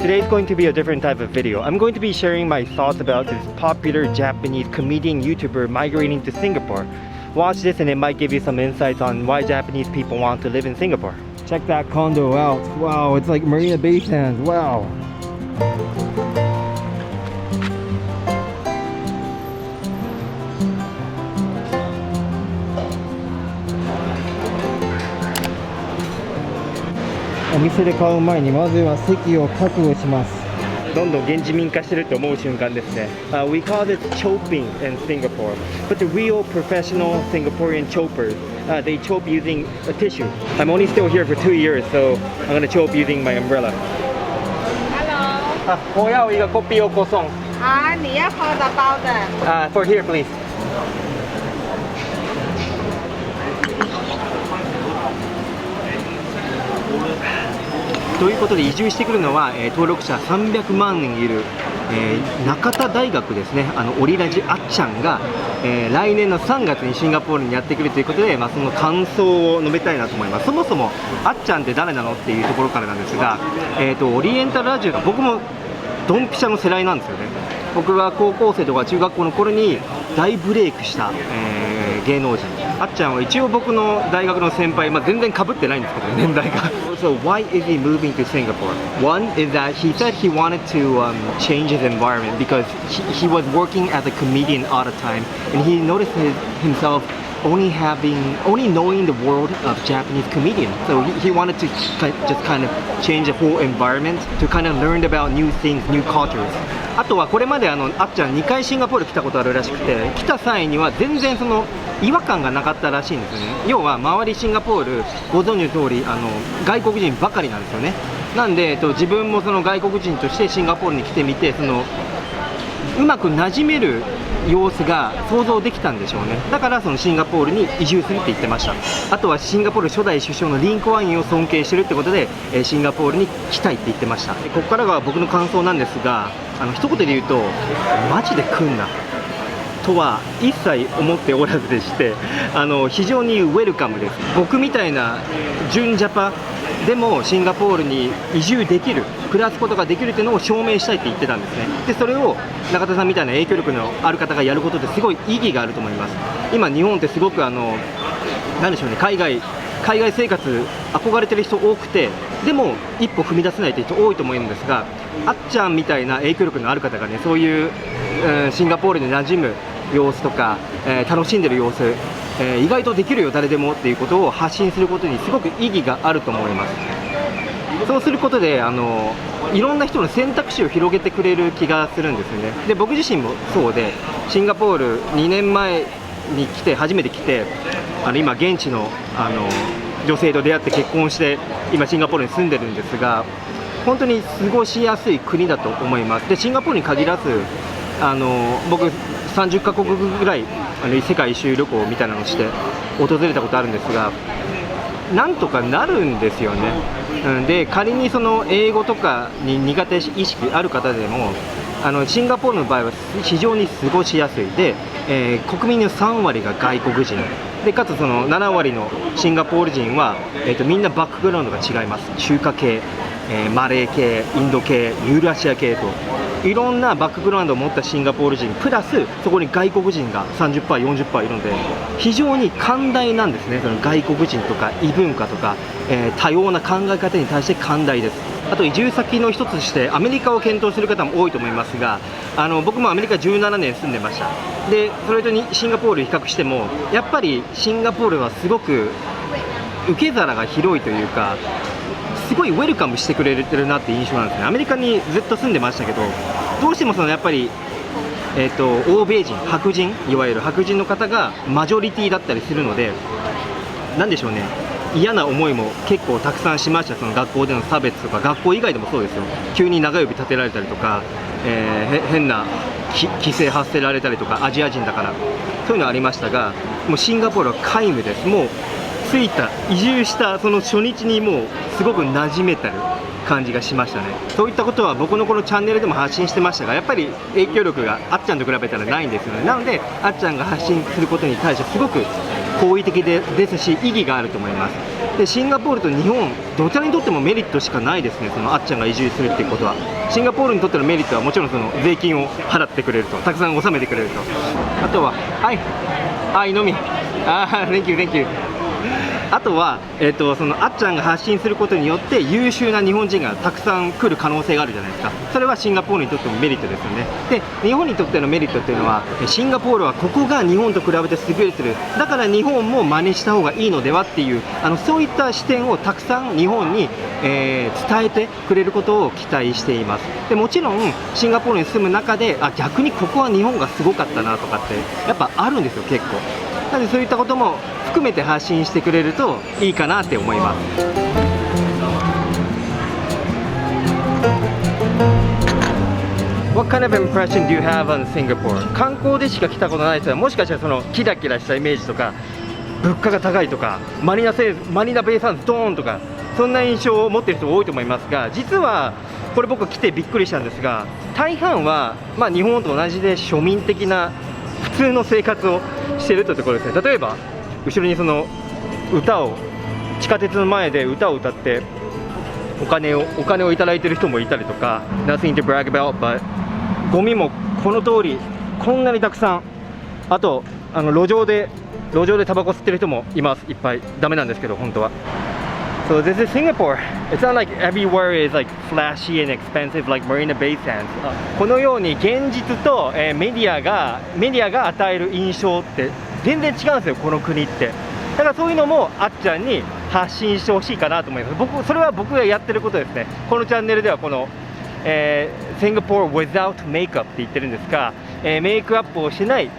Today's going to be a different type of video. I'm going to be sharing my thoughts about this popular Japanese comedian YouTuber migrating to Singapore. Watch this and it might give you some insights on why Japanese people want to live in Singapore. Check that condo out. Wow, it's like Marina Bay Sands. Wow.お店で買う前にまずは席を確保します。どんどん現地民化してると思う瞬間ですね。We call this choping in Singapore, but the real professional Singaporean choppers, they chop using a tissue. I'm only still here for 2 years, so I'm gonna chop using my umbrella. Hello. 我要一个 kopi o kosong. 你要喝的包的。For here, please. ということで移住してくるのは、登録者300万人いる、中田大学ですね。オリラジあっちゃんが、来年の3月にシンガポールにやってくるということで、その感想を述べたいなと思います。そもそもあっちゃんって誰なのっていうところからなんですが、オリエンタルラジオが僕もドンピシャの世代なんですよね。僕が高校生とか中学校の頃に大ブレイクした、芸能人。あっちゃんは一応僕の大学の先輩、全然被ってないんですけど、年代が。So why is he moving to Singapore? One is that he said he wanted to change his environment because he was working as a comedian all the time, and he noticed himself only knowing the world of Japanese comedians. So he wanted to just kind of change the whole environment to kind of learn about new things, new cultures. あとはこれまであっちゃん2回シンガポール来たことあるらしくて、来た際には全然その違和感がなかったらしいんですよね。要は周りシンガポールご存知の通り外国人ばかりなんですよね。なんで自分もその外国人としてシンガポールに来てみて、そのうまく馴染める様子が想像できたんでしょうね。だからそのシンガポールに移住するって言ってました。あとはシンガポール初代首相のリンコワインを尊敬してるってことでシンガポールに来たいって言ってました。ここからが僕の感想なんですが、一言で言うとマジで来んなとは一切思っておらずでして、非常にウェルカムです。僕みたいな純ジャパでもシンガポールに移住できる、暮らすことができるっていうのを証明したいって言ってたんですね。でそれを中田さんみたいな影響力のある方がやることってすごい意義があると思います。今日本ってすごくなんでしょうね、海外生活憧れてる人多くて、でも一歩踏み出せないって人多いと思うんですが、あっちゃんみたいな影響力のある方がね、そういう、シンガポールに馴染む様子とか、楽しんでる様子、意外とできるよ誰でもっていうことを発信することにすごく意義があると思います。そうすることでいろんな人の選択肢を広げてくれる気がするんですよね。で僕自身もそうで、シンガポール2年前に初めて来て、今現地の女性と出会って結婚して今シンガポールに住んでるんですが、本当に過ごしやすい国だと思います。でシンガポールに限らず僕30カ国ぐらい世界一周旅行みたいなのをして訪れたことあるんですが、なんとかなるんですよね。で仮にその英語とかに苦手意識ある方でもシンガポールの場合は非常に過ごしやすいで、国民の3割が外国人で、かつその7割のシンガポール人は、みんなバックグラウンドが違います。中華系、マレー系、インド系、ユーラシア系といろんなバックグラウンドを持ったシンガポール人プラスそこに外国人が 30%、40% いるので、非常に寛大なんですね。その外国人とか異文化とか、多様な考え方に対して寛大です。あと移住先の一つとしてアメリカを検討する方も多いと思いますが、僕もアメリカ17年住んでました。でそれとシンガポール比較してもやっぱりシンガポールはすごく受け皿が広いというか、すごいウェルカムしてくれてるなって印象なんですね。アメリカにずっと住んでましたけど、どうしてもやっぱり、欧米人、白人、いわゆる白人の方がマジョリティだったりするので、なんでしょうね、嫌な思いも結構たくさんしました。その学校での差別とか、学校以外でもそうですよ。急に長指立てられたりとか、変な規制発せられたりとか、アジア人だからそういうのありましたが、もうシンガポールは皆無です。もう移住したその初日にもうすごく馴染めてる感じがしましたね。そういったことは僕のこのチャンネルでも発信してましたが、やっぱり影響力があっちゃんと比べたらないんですよね。なのであっちゃんが発信することに対してすごく好意的ですし意義があると思います。でシンガポールと日本どちらにとってもメリットしかないですね、そのあっちゃんが移住するっていうことは。シンガポールにとってのメリットはもちろんその税金を払ってくれると、たくさん納めてくれると、あとははいのみThank you Thank you。あとは、そのあっちゃんが発信することによって優秀な日本人がたくさん来る可能性があるじゃないですか。それはシンガポールにとってもメリットですよね。で日本にとってのメリットっていうのは、シンガポールはここが日本と比べて優れてる、だから日本も真似した方がいいのではっていうそういった視点をたくさん日本に、伝えてくれることを期待しています。でもちろんシンガポールに住む中で逆にここは日本がすごかったなとかってやっぱあるんですよ、結構。なのでそういったことも含めて発信してくれるといいかなって思います。What kind of impression do you have on Singapore? 観光でしか来たことない人はもしかしたらそのキラキラしたイメージとか物価が高いとかマリナベイサンズドーンとかそんな印象を持っている人多いと思いますが、実はこれ僕来てびっくりしたんですが、大半は、日本と同じで庶民的な普通の生活をしているというところですね。例えば後ろにその歌を地下鉄の前で歌を歌ってお金をいただいている人もいたりとか、 Nothing to brag about but ゴミもこの通りこんなにたくさん、あと路上でタバコ吸ってる人もいます、いっぱい。ダメなんですけど本当は。So this is Singapore. It's not like everywhere is like flashy and expensive like Marina Bay Sands. このように現実と、メディアが与える印象って全然違うんですよ、この国って。だからそういうのもあっちゃんに発信してほしいかなと思います。それは僕がやってることですね。このチャンネルではこの、Singapore without makeup って言ってるんですが、メイクをしない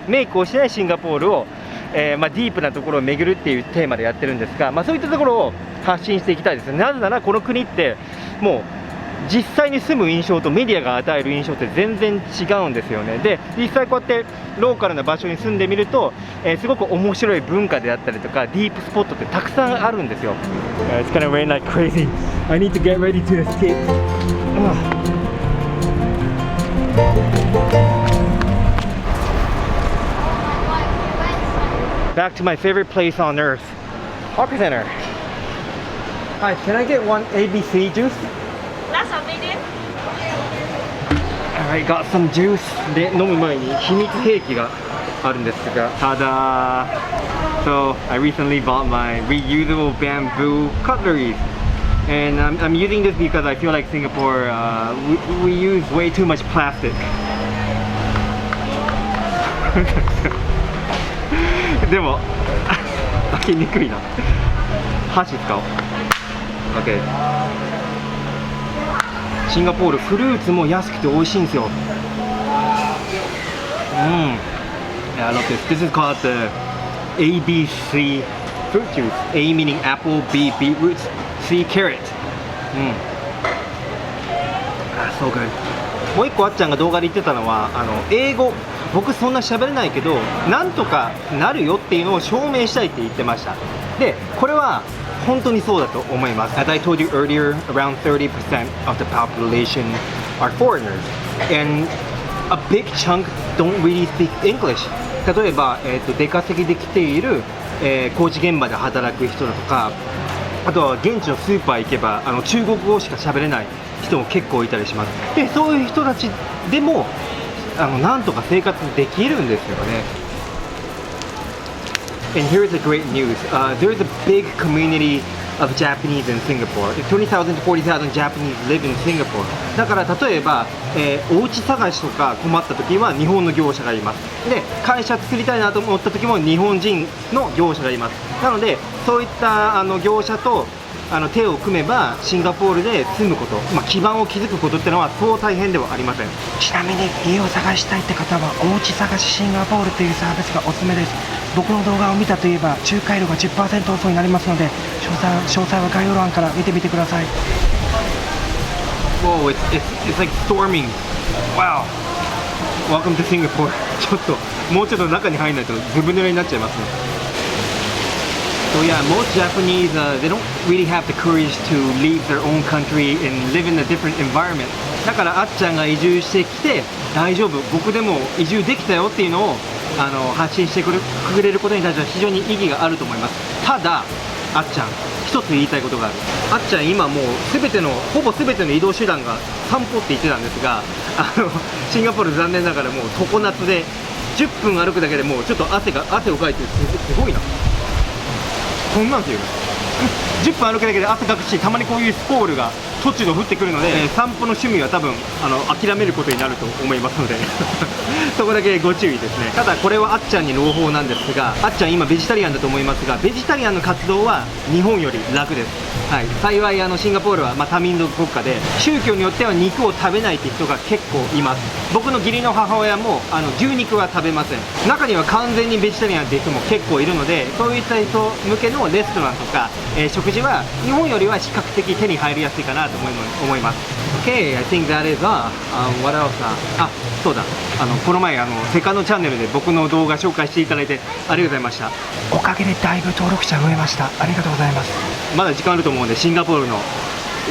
シンガポールを、ディープなところを巡るっていうテーマでやってるんですが、そういったところを発信していきたいですね。なぜならこの国ってもう実際に住む印象とメディアが与える印象って全然違うんですよね。で実際こうやってローカルな場所に住んでみると、すごく面白い文化であったりとかディープスポットってたくさんあるんですよ。It's gonna rain like crazy. I need to get ready to escape. Back to my favorite place on earth, Hawker Center. Hi, can I get one ABC juice? Last minute. Alright, got some juice. で飲む前に秘密兵器があるんですが、ただ So I recently bought my reusable bamboo cutleries, and I'm using this because I feel like Singapore we use way too much plastic. でも開けにくいな。箸使おう。 OK。 シンガポールフルーツも安くて美味しいんですよ。Yeah, I love this. This is called the ABC fruit juice. A meaning apple, B beetroot, C carrot. So good. もう一個あっちゃんが動画で言ってたのは英語、僕そんな喋れないけどなんとかなるよっていうのを証明したいって言ってました。でこれは本当にそうだと思います。As I told you earlier, around 30% of the population are foreigners, and a big chunk don't really speak English. 例えば、出稼ぎで来ている、工事現場で働く人だとか、あとは現地のスーパー行けば中国語しか喋れない人も結構いたりします。でそういう人たちでもなんとか生活できるんですよね。And here's the great news. There's a big community of Japanese in Singapore. 20,000 to 40,000 Japanese live in Singapore. だから例えば、お家探しとか困った時は日本の業者がいます。で会社作りたいなと思った時も日本人の業者がいます。なのでそういった業者と手を組めばシンガポールで住むこと、基盤を築くことってのはそう大変ではありません。ちなみに家を探したいって方はおうち探しシンガポールというサービスがおすすめです。僕の動画を見たといえば仲介料が 10% オフになりますので、詳細は概要欄から見てみてください。 Whoa, it's like storming. Wow. Welcome to Singapore. ちょっともうちょっと中に入らないとずぶ濡れになっちゃいますね。So yeah, most Japanese, they don't really have the courage to leave their own country and live in a different environment. だからあっちゃんが移住してきて大丈夫、僕でも移住できたよっていうのを、発信してくれることに対しては非常に意義があると思います。ただあっちゃん、一つ言いたいことがある。あっちゃん今もうほぼ全ての移動手段が散歩って言ってたんですが、シンガポール残念ながらもう常夏で10分歩くだけでもうちょっと汗をかいてすごいな。こんなんていうの10分歩くだけで汗かくし、たまにこういうスコールが突如降ってくるので、散歩の趣味は多分諦めることになると思いますのでそこだけご注意ですね。ただこれはあっちゃんに朗報なんですが、あっちゃん今ベジタリアンだと思いますが、ベジタリアンの活動は日本より楽です。はい、幸いシンガポールは多民族国家で、宗教によっては肉を食べないって人が結構います。僕の義理の母親も牛肉は食べません。中には完全にベジタリアンっていう人も結構いるので、そういった人向けのレストランとか、食事は日本よりは比較的手に入りやすいかなと思います。 Okay, I think that is all. What else? そうだ、この前セカンドチャンネルで僕の動画紹介していただいてありがとうございました。おかげでだいぶ登録者増えました。ありがとうございます。まだ時間あると思うので、シンガポールの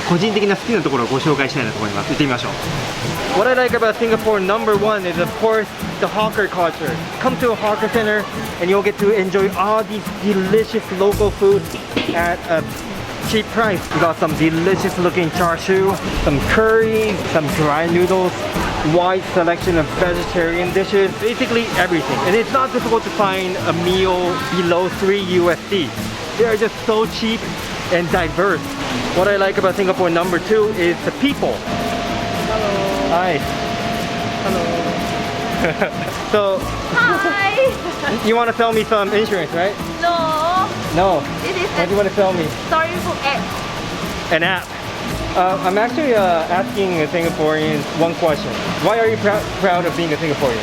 個人的な好きなところをご紹介したいなと思います。行ってみましょう。 What I like about Singapore number one is of course the hawker culture. Come to a hawker center and you'll get to enjoy all these delicious local food at a cheap price. We got some delicious looking char siu, some curry, some dry noodles, wide selection of vegetarian dishes, basically everything. And it's not difficult to find a meal below 3 USD. They are just so cheap and diverse. What I like about Singapore number two is the people. Hello. Hi. Hello. So, Hi. you want to sell me some insurance, right? No. No. This is What do you want to sell me? storybook app. An app. I'm actually asking Singaporeans one question. Why are you proud of being a Singaporean?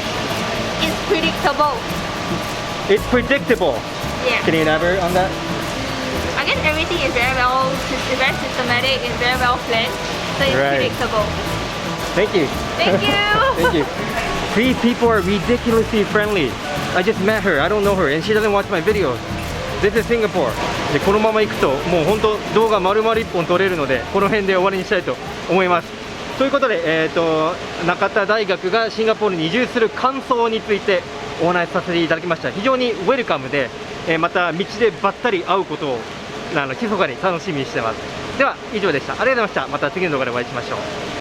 It's predictable. It's predictable. Yeah. Can you elaborate on that? I guess everything is very systematic and very well planned. So it's Right. predictable. Thank you. Thank you. Thank you. These people are ridiculously friendly. I just met her. I don't know her and she doesn't watch my videos. This is Singapore. でこのまま行くともう本当動画丸々1本撮れるので、この辺で終わりにしたいと思います。ということで、中田大学がシンガポールに移住する感想についてお話しさせていただきました。非常にウェルカムで、また道でばったり会うことを密かに楽しみにしてます。では以上でした。ありがとうございました。また次の動画でお会いしましょう。